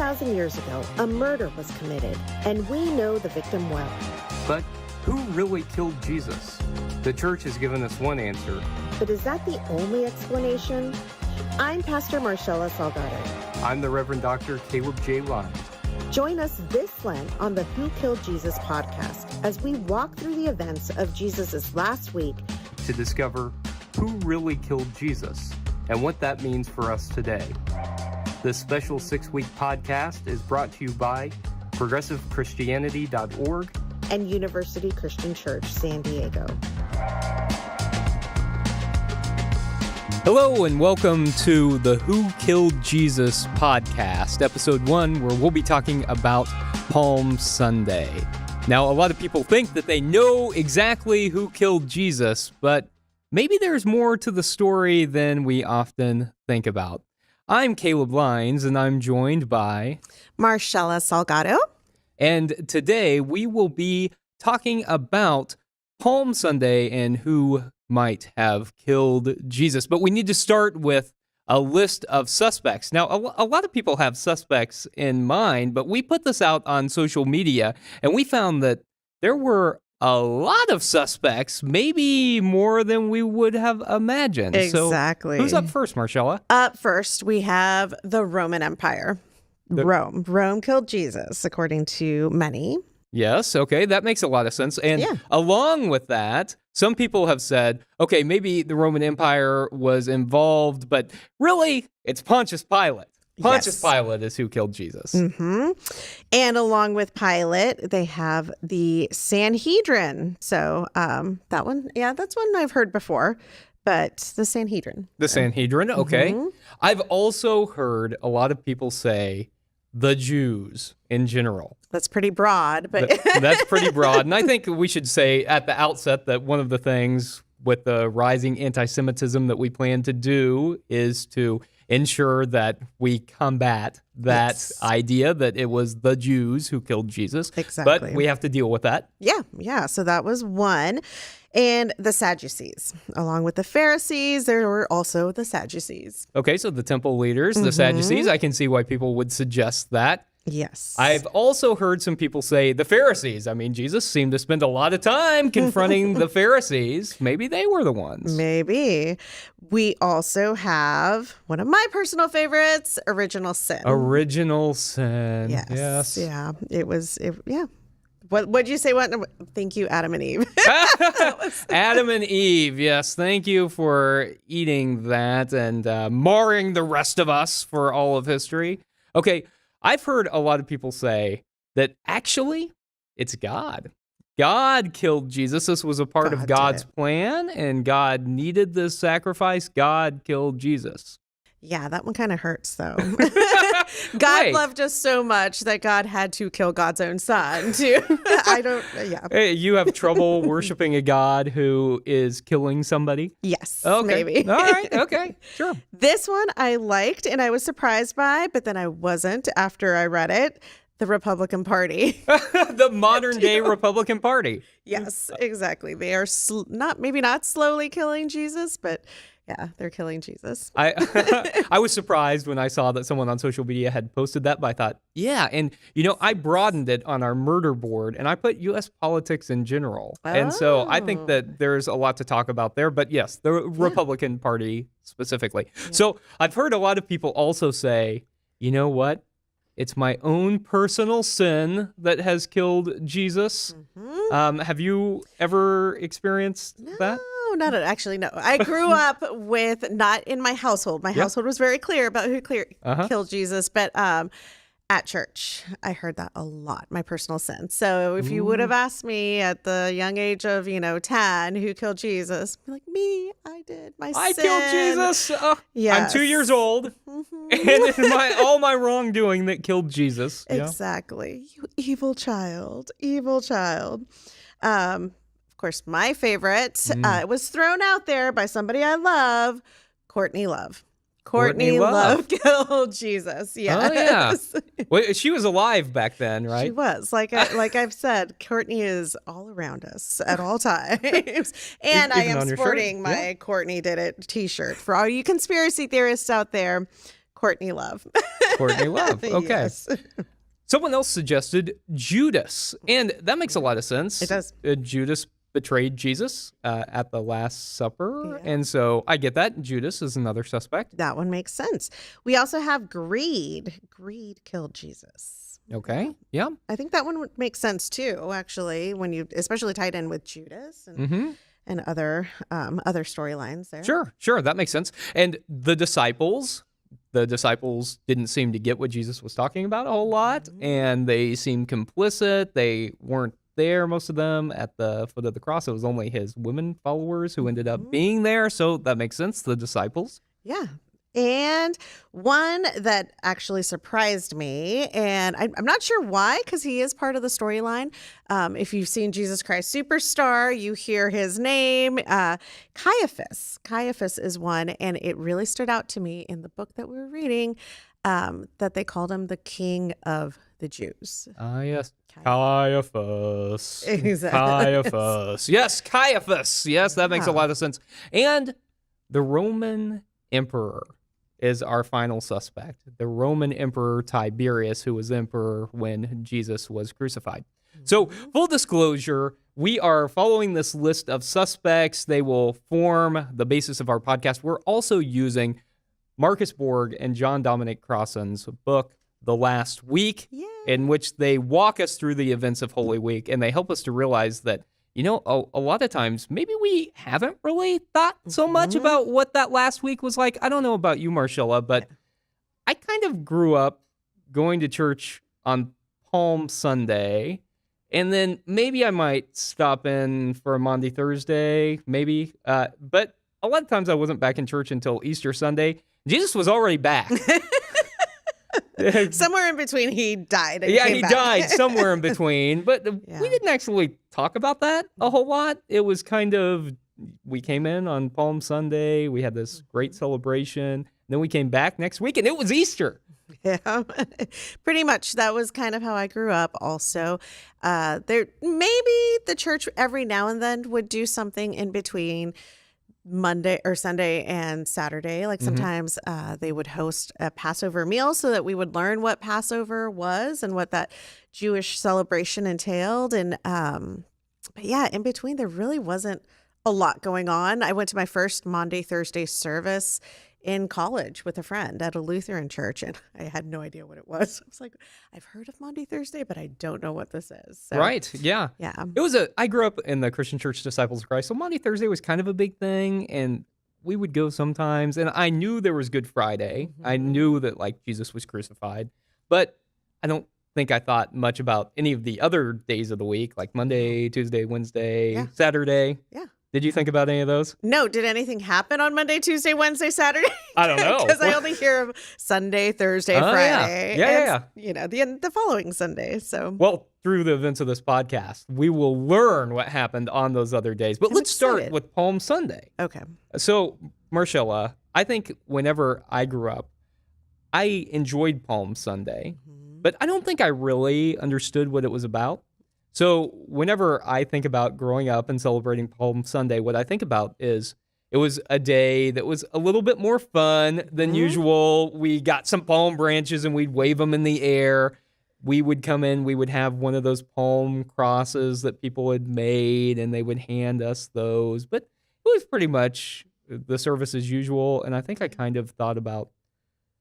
2,000 years ago, a murder was committed, and we know the victim well. But who really killed Jesus? The church has given us one answer. But is that the only explanation? I'm Pastor Marshela Salgado. I'm the Reverend Dr. Caleb J. Lyons. Join us this Lent on the Who Killed Jesus podcast as we walk through the events of Jesus' last week to discover who really killed Jesus and what that means for us today. This special 6-week podcast is brought to you by ProgressiveChristianity.org and University Christian Church, San Diego. Hello and welcome to the Who Killed Jesus podcast, episode 1, where we'll be talking about Palm Sunday. Now, a lot of people think that they know exactly who killed Jesus, but maybe there's more to the story than we often think about. I'm Caleb Lyons, and I'm joined by Marshela Salgado. And today we will be talking about Palm Sunday and who might have killed Jesus. But we need to start with a list of suspects. Now, a lot of people have suspects in mind, but we put this out on social media, and we found that there were a lot of suspects, maybe more than we would have imagined. Exactly. So who's up first, Marshela? Up first, we have the Roman Empire. Rome killed Jesus, according to many. Yes, okay, that makes a lot of sense. And along with that, some people have said, okay, maybe the Roman Empire was involved, but really, it's Pontius Pilate. Pontius Pilate is who killed Jesus. Mm-hmm. And along with Pilate, they have the Sanhedrin. So that one, that's one I've heard before, but the Sanhedrin. The Sanhedrin, okay. Mm-hmm. I've also heard a lot of people say the Jews in general. That's pretty broad, but that's pretty broad. And I think we should say at the outset that one of the things with the rising anti-Semitism that we plan to do is to ensure that we combat that idea that it was the Jews who killed Jesus. Exactly. But we have to deal with that. Yeah. So that was one. And the Sadducees. Along with the Pharisees, there were also the Sadducees. Okay, so the temple leaders, the Sadducees, I can see why people would suggest that. Yes. I've also heard some people say the Pharisees. I mean, Jesus seemed to spend a lot of time confronting the Pharisees. Maybe they were the ones. Maybe. We also have one of my personal favorites, original sin. Original sin. Yes. Yeah. What'd you say? Thank you, Adam and Eve. Adam and Eve, yes. Thank you for eating that and marring the rest of us for all of history. Okay, I've heard a lot of people say that actually it's God. God killed Jesus. This was a part of God's plan, and God needed this sacrifice. God killed Jesus. Yeah, that one kind of hurts, though. God loved us so much that God had to kill God's own son, too. Hey, you have trouble worshiping a God who is killing somebody? Yes, okay. Maybe. All right, okay, sure. This one I liked and I was surprised by, but then I wasn't after I read it. The Republican Party. The modern day Republican Party. Yes, exactly. They are maybe not slowly killing Jesus, but yeah, they're killing Jesus. I was surprised when I saw that someone on social media had posted that, but I thought, and I broadened it on our murder board and I put U.S. politics in general. And so I think that there's a lot to talk about there, but yes, the Republican Party specifically. Yeah. So I've heard a lot of people also say, you know what? It's my own personal sin that has killed Jesus. Mm-hmm. Have you ever experieed that? No. I grew up with, not in my household. My household was very clear about who killed Jesus, but at church, I heard that a lot, my personal sin. So if you would have asked me at the young age of, 10, who killed Jesus, I'd be like, me, I did, I killed Jesus. Yes. I'm 2 years old, and it's all my wrongdoing that killed Jesus. Exactly. You evil child. Of course, my favorite, it was thrown out there by somebody I love, Courtney Love. Courtney Love killed Jesus. Yes. Oh, yeah. Well, she was alive back then, right? She was. Like I've said, Courtney is all around us at all times. And I am sporting my Courtney Did It t-shirt. For all you conspiracy theorists out there, Courtney Love. Courtney Love. Okay. Yes. Someone else suggested Judas, and that makes a lot of sense. It does. Judas betrayed Jesus at the Last Supper, Yeah. and so I get that. Judas is another suspect. That one makes sense. We also have greed. Greed killed Jesus. Okay. Yeah. I think that one would make sense too, actually, when you especially tied in with Judas and other storylines there. Sure. That makes sense. And the disciples didn't seem to get what Jesus was talking about a whole lot, and they seemed complicit. They weren't there, most of them, at the foot of the cross. It was only his women followers who ended up being there, so that makes sense, the disciples. Yeah. And one that actually surprised me, and I'm not sure why, because he is part of the storyline. If you've seen Jesus Christ Superstar, you hear his name. Caiaphas. Caiaphas is one, and it really stood out to me in the book that we were reading that they called him the King of the Jews. Yes. Caiaphas. Exactly. Caiaphas. Yes, Caiaphas. Yes, that makes a lot of sense. And the Roman emperor is our final suspect. The Roman Emperor Tiberius, who was emperor when Jesus was crucified. So, full disclosure, we are following this list of suspects. They will form the basis of our podcast. We're also using Marcus Borg and John Dominic Crossan's book, The Last Week, in which they walk us through the events of Holy Week, and they help us to realize that, you know, a lot of times, maybe we haven't really thought so much about what that last week was like. I don't know about you, Marshela, but I kind of grew up going to church on Palm Sunday, and then maybe I might stop in for a Maundy Thursday, maybe. But a lot of times I wasn't back in church until Easter Sunday. Jesus was already back. Somewhere in between, he died. And he died somewhere in between. But we didn't actually talk about that a whole lot. It was kind of, we came in on Palm Sunday. We had this great celebration. Then we came back next week, and it was Easter. Yeah, pretty much. That was kind of how I grew up also. There, maybe the church every now and then would do something in between Monday or Sunday and Saturday. Like sometimes they would host a Passover meal so that we would learn what Passover was and what that Jewish celebration entailed. And but yeah, in between there really wasn't a lot going on. I went to my first Maundy Thursday service in college with a friend at a Lutheran church, and I had no idea what it was. I was like, I've heard of Maundy Thursday, but I don't know what this is. So, right, yeah. It was I grew up in the Christian Church Disciples of Christ, so Maundy Thursday was kind of a big thing, and we would go sometimes, and I knew there was Good Friday. I knew that, like, Jesus was crucified, but I don't think I thought much about any of the other days of the week, like Monday, Tuesday, Wednesday, Saturday. Yeah. Did you think about any of those? No. Did anything happen on Monday, Tuesday, Wednesday, Saturday? I don't know. Because I only hear of Sunday, Thursday, Friday. Yeah. You know, the following Sunday. So, well, through the events of this podcast, we will learn what happened on those other days. But let's start with Palm Sunday. Okay. So, Marshela, I think whenever I grew up, I enjoyed Palm Sunday, but I don't think I really understood what it was about. So whenever I think about growing up and celebrating Palm Sunday, what I think about is it was a day that was a little bit more fun than usual. We got some palm branches and we'd wave them in the air. We would come in, we would have one of those palm crosses that people had made, and they would hand us those. But it was pretty much the service as usual. And I think I kind of thought about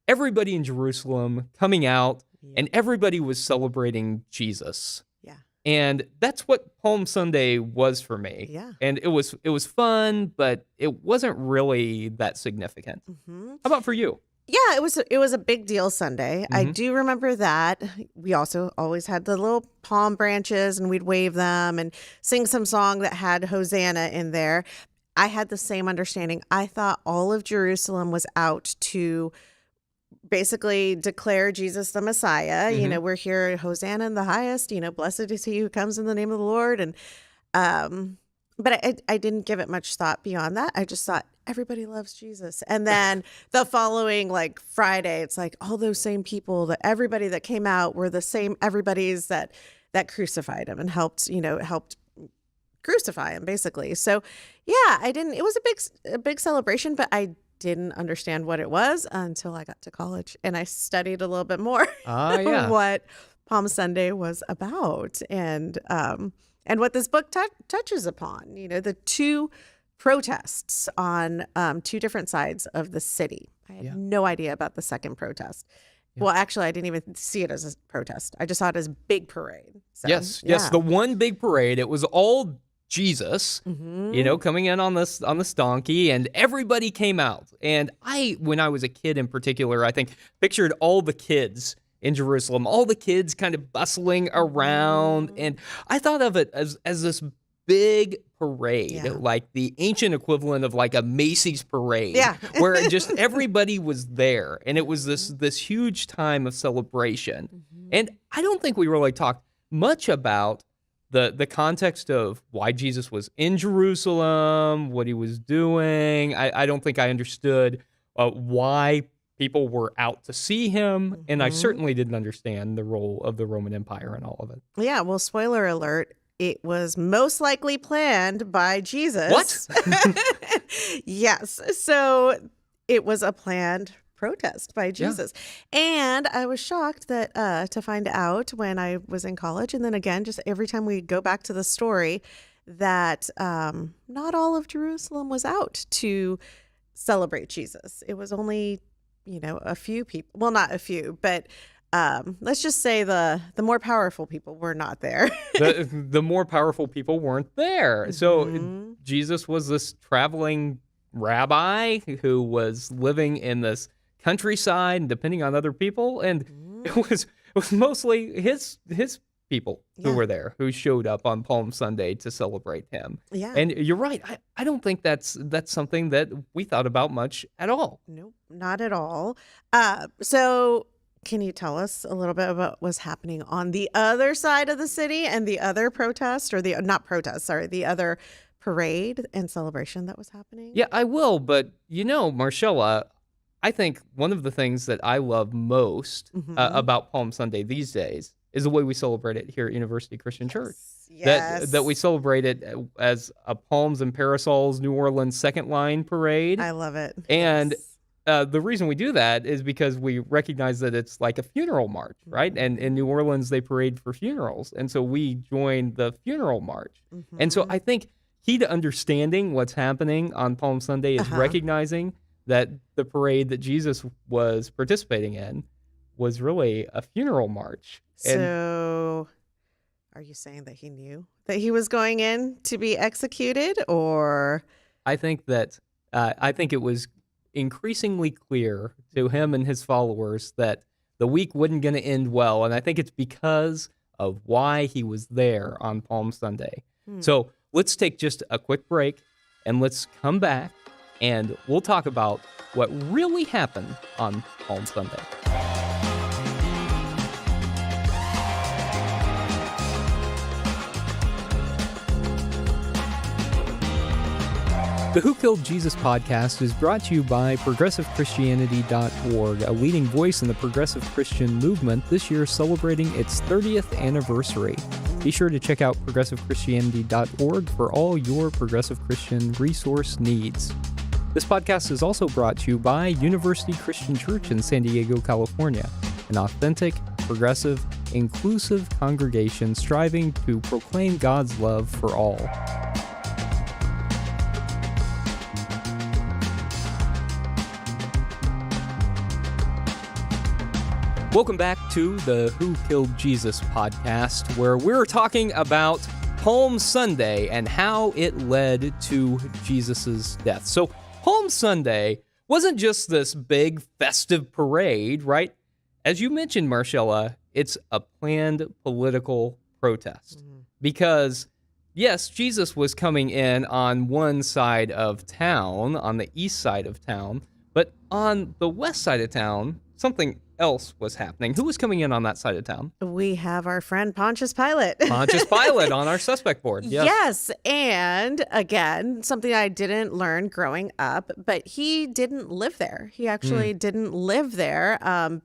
everybody in Jerusalem coming out, and everybody was celebrating Jesus. And that's what Palm Sunday was for me. Yeah. And it was fun, but it wasn't really that significant. How about for you? Yeah, it was a big deal Sunday. I do remember that. We also always had the little palm branches, and we'd wave them and sing some song that had Hosanna in there. I had the same understanding. I thought all of Jerusalem was out to basically declare Jesus the Messiah. You know, we're here, Hosanna in the highest, you know, blessed is he who comes in the name of the Lord. And but I didn't give it much thought beyond that. I just thought everybody loves Jesus. And then the following, like, Friday, it's like all those same people, that everybody that came out were the same everybody's that crucified him and helped crucify him, basically. So yeah, it was a big celebration, but I didn't understand what it was until I got to college and I studied a little bit more Yeah. what Palm Sunday was about and what this book touches upon. The two protests on two different sides of the city. I had no idea about the second protest. Yeah. Well, actually, I didn't even see it as a protest. I just saw it as a big parade. So, yes, the one big parade. It was all Jesus, coming in on this donkey, and everybody came out. And when I was a kid in particular, I think pictured all the kids in Jerusalem, all the kids kind of bustling around, and I thought of it as this big parade, like the ancient equivalent of like a Macy's parade, where just everybody was there, and it was this huge time of celebration. And I don't think we really talked much about the context of why Jesus was in Jerusalem, what he was doing. I don't think I understood why people were out to see him, and I certainly didn't understand the role of the Roman Empire and all of it. Yeah, well, spoiler alert, it was most likely planned by Jesus. What? Yes. So it was a planned protest by Jesus. Yeah. And I was shocked that to find out when I was in college, and then again, just every time we go back to the story, that not all of Jerusalem was out to celebrate Jesus. It was only, a few people. Well, not a few, but let's just say the more powerful people were not there. the more powerful people weren't there. So Jesus was this traveling rabbi who was living in this countryside and depending on other people, and it was mostly his people who were there, who showed up on Palm Sunday to celebrate him. Yeah. And you're right. I don't think that's something that we thought about much at all. Nope, not at all. So can you tell us a little bit about what was happening on the other side of the city and the other protest, or the other parade and celebration that was happening? Yeah, I will. But, Marshela, I think one of the things that I love most about Palm Sunday these days is the way we celebrate it here at University Christian Church. Yes. That we celebrate it as a Palms and Parasols New Orleans Second Line Parade. I love it. And the reason we do that is because we recognize that it's like a funeral march, right? And in New Orleans, they parade for funerals. And so we join the funeral march. And so I think key to understanding what's happening on Palm Sunday is recognizing that the parade that Jesus was participating in was really a funeral march. So are you saying that he knew that he was going in to be executed, or? I think it was increasingly clear to him and his followers that the week wasn't going to end well. And I think it's because of why he was there on Palm Sunday. So let's take just a quick break and let's come back and we'll talk about what really happened on Palm Sunday. The Who Killed Jesus podcast is brought to you by ProgressiveChristianity.org, a leading voice in the progressive Christian movement, this year celebrating its 30th anniversary. Be sure to check out ProgressiveChristianity.org for all your progressive Christian resource needs. This podcast is also brought to you by University Christian Church in San Diego, California, an authentic, progressive, inclusive congregation striving to proclaim God's love for all. Welcome back to the Who Killed Jesus podcast, where we're talking about Palm Sunday and how it led to Jesus' death. So Palm Sunday wasn't just this big festive parade, right? As you mentioned, Marshela, it's a planned political protest. Because, yes, Jesus was coming in on one side of town, on the east side of town, but on the west side of town, something else was happening. Who was coming in on that side of town? We have our friend Pontius Pilate. Pontius Pilate on our suspect board. Yes. And again, something I didn't learn growing up, but he didn't live there. He actually didn't live there,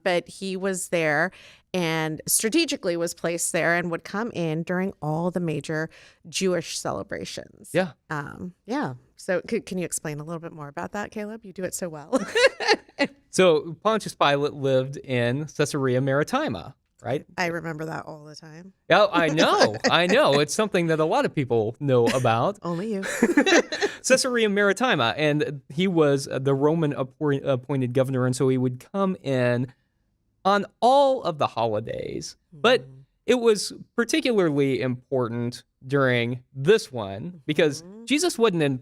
but he was there and strategically was placed there and would come in during all the major Jewish celebrations. Yeah. So can you explain a little bit more about that, Caleb? You do it so well. So Pontius Pilate lived in Caesarea Maritima, right? I remember that all the time. Yeah, I know. It's something that a lot of people know about. Only you. Caesarea Maritima, and he was the Roman appointed governor, and so he would come in on all of the holidays. But it was particularly important during this one because Jesus wasn't in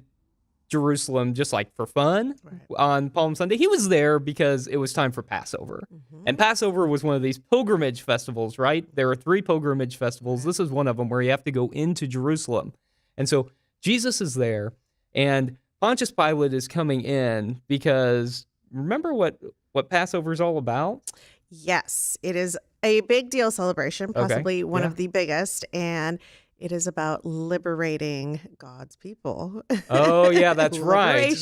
Jerusalem just like for fun on Palm Sunday. He was there because it was time for Passover. And Passover was one of these pilgrimage festivals, right? There are 3 pilgrimage festivals. This is one of them where you have to go into Jerusalem. And so Jesus is there, and Pontius Pilate is coming in because remember what Passover is all about? Yes, it is a big deal celebration, possibly one of the biggest, and it is about liberating God's people. Oh, yeah, that's right.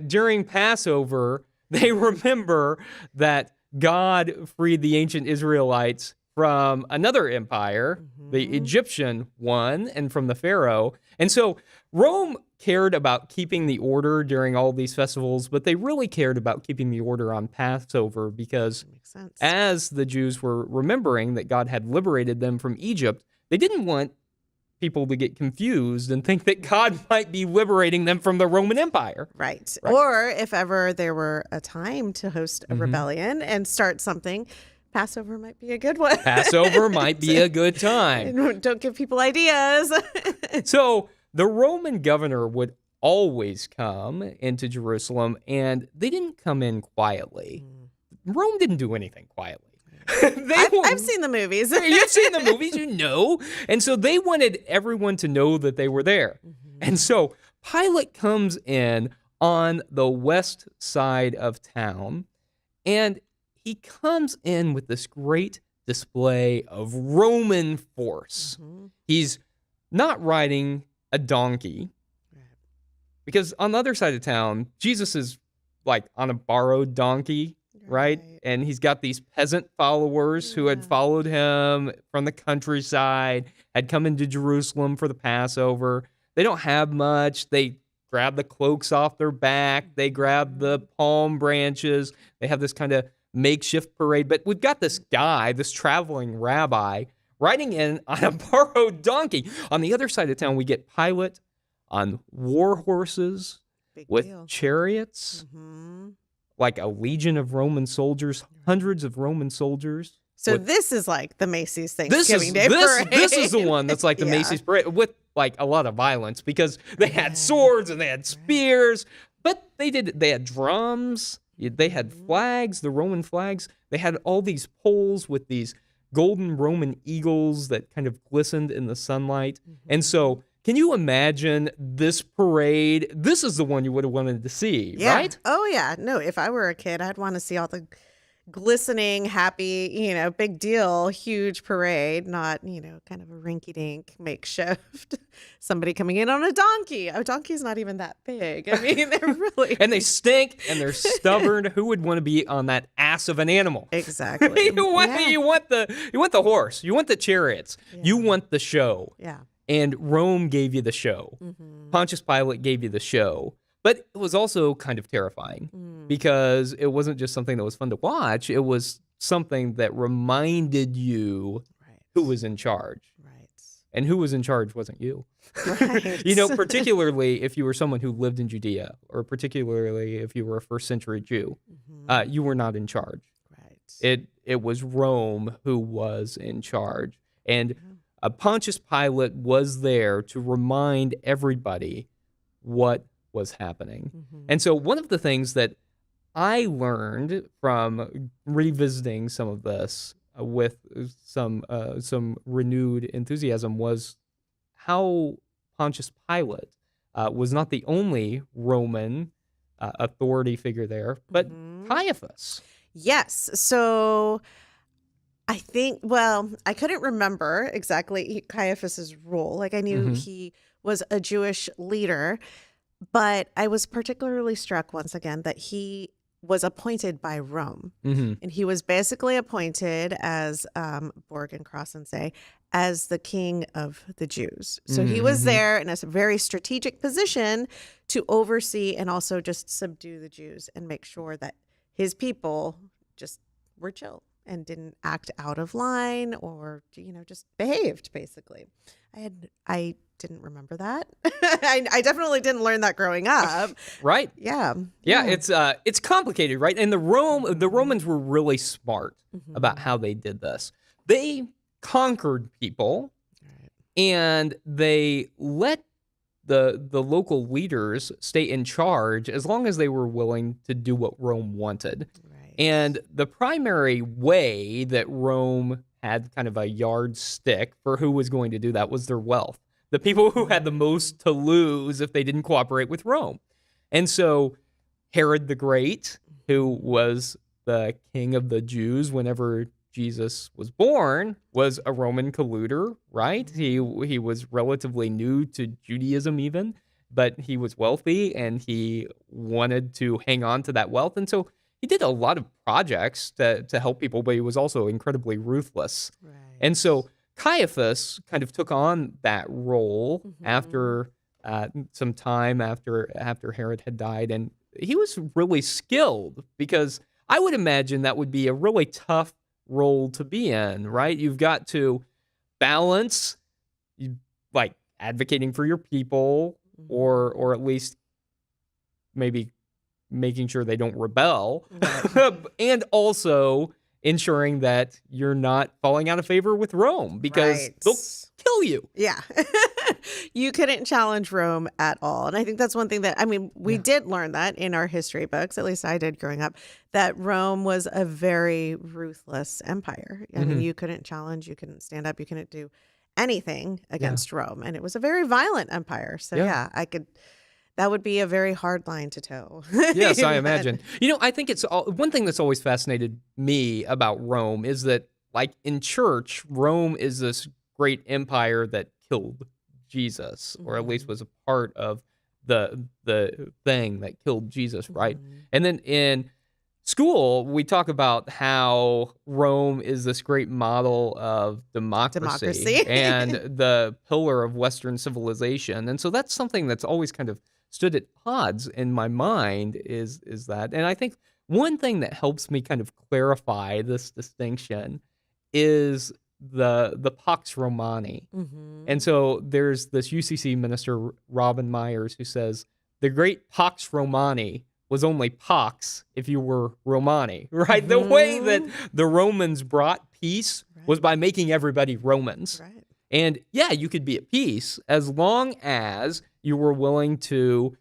During Passover, they remember that God freed the ancient Israelites from another empire, the Egyptian one, and from the Pharaoh. And so Rome cared about keeping the order during all these festivals, but they really cared about keeping the order on Passover because as the Jews were remembering that God had liberated them from Egypt, they didn't want people to get confused and think that God might be liberating them from the Roman Empire. Right. Or if ever there were a time to host a rebellion and start something, Passover might be a good one. Passover might be a good time. Don't give people ideas. So the Roman governor would always come into Jerusalem, and they didn't come in quietly. Rome didn't do anything quietly. I've seen the movies. You've seen the movies, you know. And so they wanted everyone to know that they were there. And so Pilate comes in on the west side of town, and he comes in with this great display of Roman force. He's not riding a donkey, because on the other side of town, Jesus is like on a borrowed donkey, right? And he's got these peasant followers who had followed him from the countryside, had come into Jerusalem for the Passover. They don't have much. They grab the cloaks off their back. They grab the palm branches. They have this kind of makeshift parade. But we've got this guy, this traveling rabbi, riding in on a borrowed donkey. On the other side of town, we get Pilate on war horses with chariots. Like a legion of Roman soldiers, hundreds of Roman soldiers. So this is like the Macy's Thanksgiving Day parade. This is the one that's like the Macy's parade with like a lot of violence because they had swords and they had spears, but they had drums, they had flags, the Roman flags. They had all these poles with these golden Roman eagles that kind of glistened in the sunlight. And so can you imagine this parade? This is the one you would have wanted to see, right? Oh, yeah. No, if I were a kid, I'd want to see all the glistening, happy, big deal, huge parade, not, kind of a rinky-dink makeshift. Somebody coming in on a donkey. A donkey's not even that big. I mean, they're really... And they stink and they're stubborn. Who would want to be on that ass of an animal? Exactly. You want the horse. You want the chariots. You want the show. Yeah. And Rome gave you the show. Pontius Pilate gave you the show. But it was also kind of terrifying because it wasn't just something that was fun to watch. It was something that reminded you who was in charge. Right. And who was in charge wasn't you. Right. Particularly if you were someone who lived in Judea, or particularly if you were a first century Jew, you were not in charge. Right. It was Rome who was in charge. And Pontius Pilate was there to remind everybody what was happening. And so one of the things that I learned from revisiting some of this with some renewed enthusiasm was how Pontius Pilate was not the only Roman authority figure there, but Caiaphas. Yes. So I think, I couldn't remember exactly Caiaphas's role. Like I knew he was a Jewish leader, but I was particularly struck once again that he was appointed by Rome. And he was basically appointed, as Borg and Crossan say, as the king of the Jews. So he was there in a very strategic position to oversee and also just subdue the Jews and make sure that his people just were chill and didn't act out of line or, just behaved, basically. I didn't remember that. I definitely didn't learn that growing up. Right. Yeah. Yeah, it's complicated, right? And the Romans were really smart about how they did this. They conquered people, and they let the local leaders stay in charge as long as they were willing to do what Rome wanted. Right. And the primary way that Rome had kind of a yardstick for who was going to do that was their wealth. The people who had the most to lose if they didn't cooperate with Rome. And so Herod the Great, who was the king of the Jews whenever Jesus was born, was a Roman colluder, right? He was relatively new to Judaism even, but he was wealthy and he wanted to hang on to that wealth. And so he did a lot of projects to help people, but he was also incredibly ruthless. Right. And so Caiaphas kind of took on that role after some time after Herod had died. And he was really skilled because I would imagine that would be a really tough role to be in, right? You've got to balance like advocating for your people or at least maybe making sure they don't rebel and also ensuring that you're not falling out of favor with Rome because they'll kill you. Yeah. You couldn't challenge Rome at all. And I think that's one thing that, we did learn that in our history books, at least I did growing up, that Rome was a very ruthless empire. I mean, you couldn't challenge, you couldn't stand up, you couldn't do anything against Rome. And it was a very violent empire. So that would be a very hard line to toe. Yes, I imagine. I think it's one thing that's always fascinated me about Rome is that, like in church, Rome is this great empire that killed Jesus, or at least was a part of the thing that killed Jesus, right? And then in school, we talk about how Rome is this great model of democracy and the pillar of Western civilization. And so that's something that's always kind of stood at odds in my mind is that. And I think one thing that helps me kind of clarify this distinction is the Pax Romani. And so there's this UCC minister, Robin Myers, who says the great Pax Romani was only Pax if you were Romani, right? The way that the Romans brought peace was by making everybody Romans. Right. And you could be at peace as long as you were willing to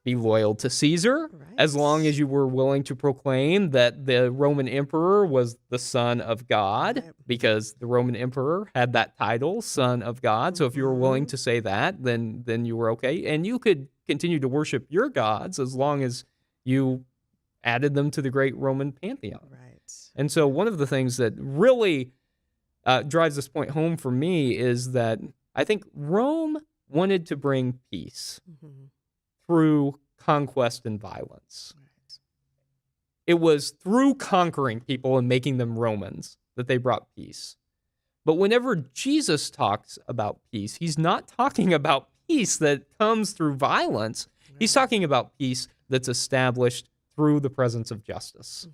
be loyal to Caesar, as long as you were willing to proclaim that the Roman emperor was the Son of God, because the Roman emperor had that title, Son of God. So if you were willing to say that, then you were okay. And you could continue to worship your gods as long as you added them to the great Roman pantheon. Right. And so one of the things that really drives this point home for me is that I think Rome wanted to bring peace through conquest and violence. Right. It was through conquering people and making them Romans that they brought peace. But whenever Jesus talks about peace, he's not talking about peace that comes through violence. Right. He's talking about peace that's established through the presence of justice.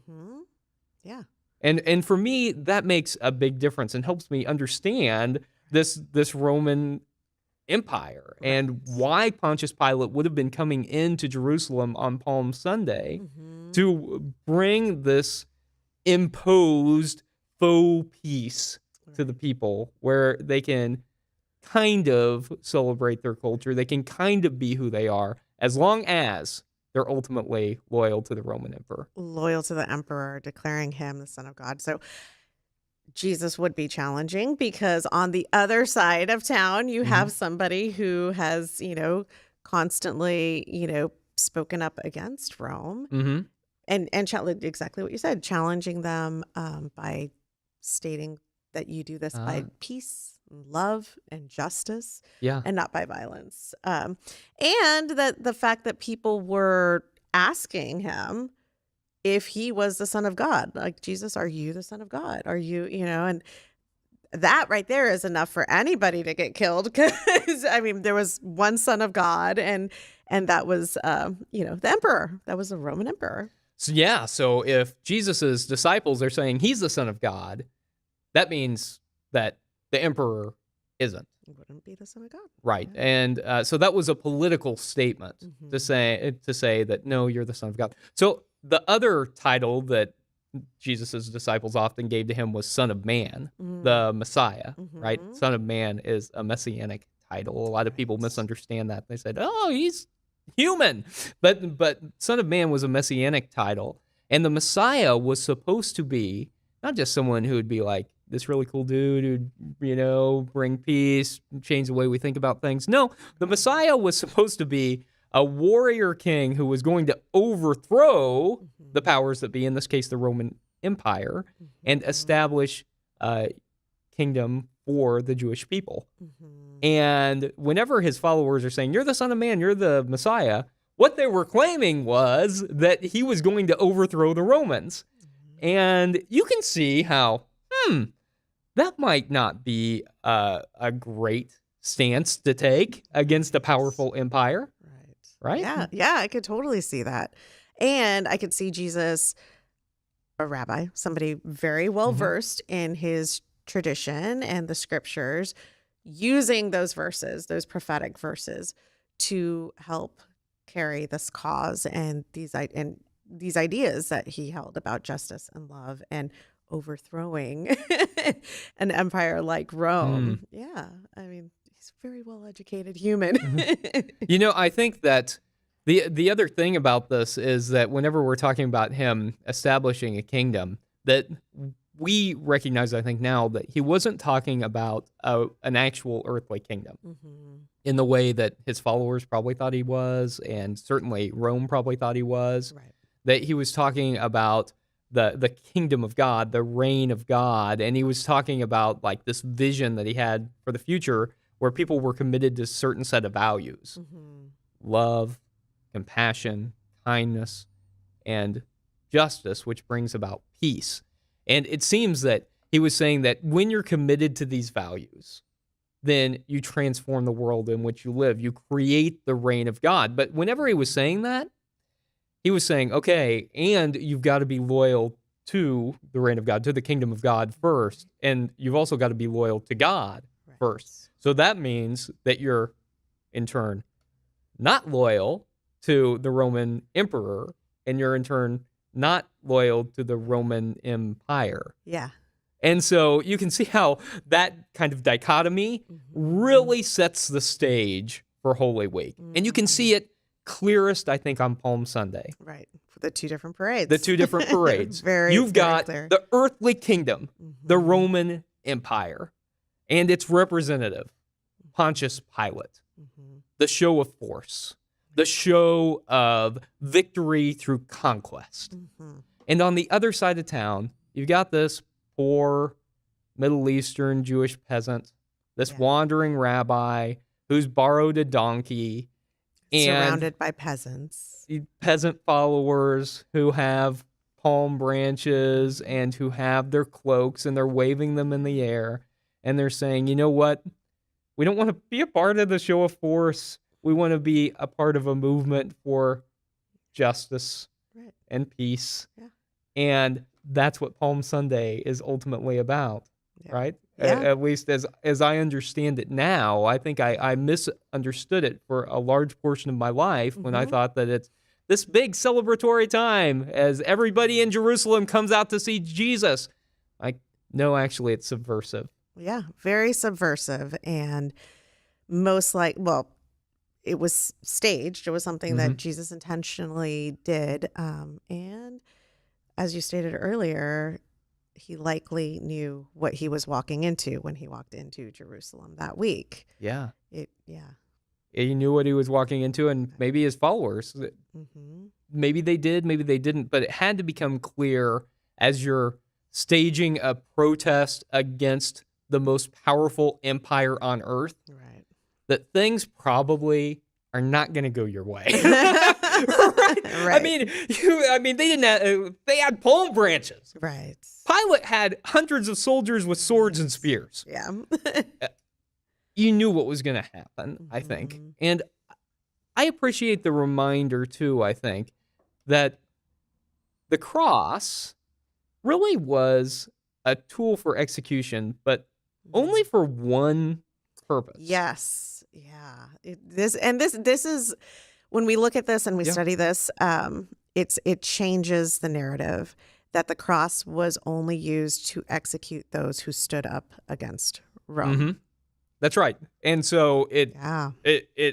Yeah. And for me, that makes a big difference and helps me understand this Roman Empire and why Pontius Pilate would have been coming into Jerusalem on Palm Sunday to bring this imposed faux peace to the people where they can kind of celebrate their culture. They can kind of be who they are as long as they're ultimately loyal to the Roman emperor. Loyal to the emperor, declaring him the Son of God. So Jesus would be challenging because on the other side of town, you have somebody who has, constantly, spoken up against Rome and exactly what you said, challenging them by stating that you do this by peace, love, and justice, and not by violence. And that the fact that people were asking him if he was the Son of God, like, Jesus, are you the Son of God? Are you, and that right there is enough for anybody to get killed, because I mean there was one son of God, and that was the emperor. That was a Roman emperor. So if Jesus's disciples are saying he's the Son of God, that means that the emperor isn't. Wouldn't be the Son of God. Right. Yeah. And so that was a political statement to say that, no, you're the Son of God. So the other title that Jesus's disciples often gave to him was Son of Man, the Messiah, right? Son of Man is a messianic title. A lot of people misunderstand that. They said, oh, he's human. But Son of Man was a messianic title. And the Messiah was supposed to be not just someone who would be like this really cool dude who'd, bring peace, change the way we think about things. No, the Messiah was supposed to be a warrior king who was going to overthrow the powers that be, in this case, the Roman Empire, and establish a kingdom for the Jewish people. And whenever his followers are saying, you're the Son of Man, you're the Messiah, what they were claiming was that he was going to overthrow the Romans. And you can see how, that might not be a great stance to take against a powerful empire. Right? Yeah, I could totally see that. And I could see Jesus, a rabbi, somebody very well versed in his tradition and the scriptures, using those verses, those prophetic verses, to help carry this cause and these ideas that he held about justice and love and overthrowing an empire like Rome. Yeah, I mean, he's a very well-educated human. I think that the other thing about this is that whenever we're talking about him establishing a kingdom, that we recognize, I think now, that he wasn't talking about an actual earthly kingdom in the way that his followers probably thought he was, and certainly Rome probably thought he was. Right. That he was talking about the kingdom of God, the reign of God, and he was talking about like this vision that he had for the future where people were committed to a certain set of values. Love, compassion, kindness, and justice, which brings about peace. And it seems that he was saying that when you're committed to these values, then you transform the world in which you live. You create the reign of God. But whenever he was saying that, he was saying, okay, and you've got to be loyal to the reign of God, to the kingdom of God first, and you've also got to be loyal to God first. So that means that you're, in turn, not loyal to the Roman emperor, and you're, in turn, not loyal to the Roman Empire. Yeah. And so you can see how that kind of dichotomy really sets the stage for Holy Week. And you can see it clearest, I think, on Palm Sunday. Right. For the two different parades. You've got the earthly kingdom, the Roman Empire, and its representative, Pontius Pilate, the show of force, the show of victory through conquest. And on the other side of town, you've got this poor Middle Eastern Jewish peasant, this wandering rabbi who's borrowed a donkey, surrounded by peasants. Peasant followers who have palm branches and who have their cloaks, and they're waving them in the air. And they're saying, you know what? We don't want to be a part of the show of force. We want to be a part of a movement for justice and peace. Yeah. And that's what Palm Sunday is ultimately about, right? Yeah. At least as I understand it now. I think I misunderstood it for a large portion of my life when I thought that it's this big celebratory time as everybody in Jerusalem comes out to see Jesus. No, actually, it's subversive. Yeah, very subversive, and it was staged. It was something that Jesus intentionally did, and as you stated earlier, he likely knew what he was walking into when he walked into Jerusalem that week. Yeah. He knew what he was walking into, and maybe his followers, maybe they did, maybe they didn't, but it had to become clear as you're staging a protest against the most powerful empire on earth, that things probably are not going to go your way. Right? I mean, they didn't have, they had palm branches. Right. Pilate had hundreds of soldiers with swords and spears. Yeah. You knew what was going to happen, I think. And I appreciate the reminder, too, I think, that the cross really was a tool for execution, but only for one purpose. Yes. Yeah. This is, when we look at this and we study this, it changes the narrative that the cross was only used to execute those who stood up against Rome. Mm-hmm. That's right. And so it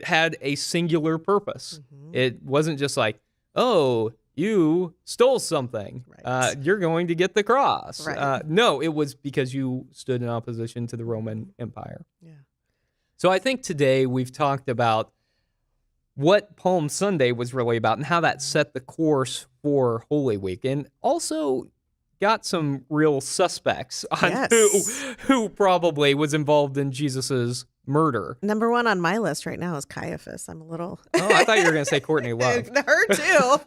had a singular purpose. It wasn't just like, oh, you stole something. Right. You're going to get the cross. Right. No, it was because you stood in opposition to the Roman Empire. Yeah. So I think today we've talked about what Palm Sunday was really about and how that set the course for Holy Week, and also got some real suspects on who probably was involved in Jesus's murder. Number one on my list right now is Caiaphas. I'm a little... Oh, I thought you were going to say Courtney Love. Her too.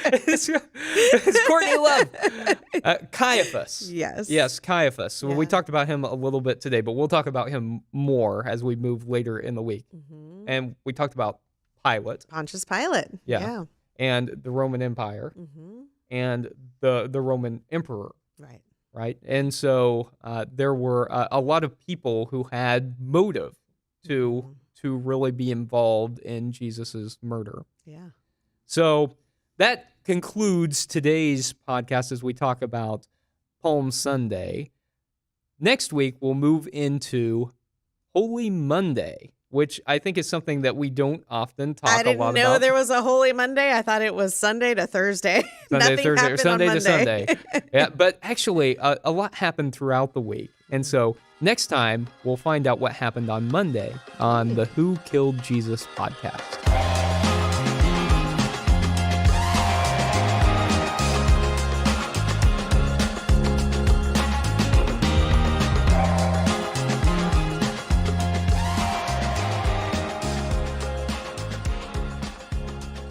it's Courtney Love. Caiaphas. Yes. Yes, Caiaphas. So we talked about him a little bit today, but we'll talk about him more as we move later in the week. And we talked about Pilate. Pontius Pilate. Yeah. And the Roman Empire. And the Roman emperor. Right. And so there were a lot of people who had motive to really be involved in Jesus's murder. Yeah. So that concludes today's podcast as we talk about Palm Sunday. Next week, we'll move into Holy Monday, which I think is something that we don't often talk a lot about. I didn't know there was a Holy Monday. I thought it was Sunday to Thursday. Sunday to Thursday, or Sunday to Sunday. Yeah, but actually, a lot happened throughout the week. And so next time, we'll find out what happened on Monday on the Who Killed Jesus podcast.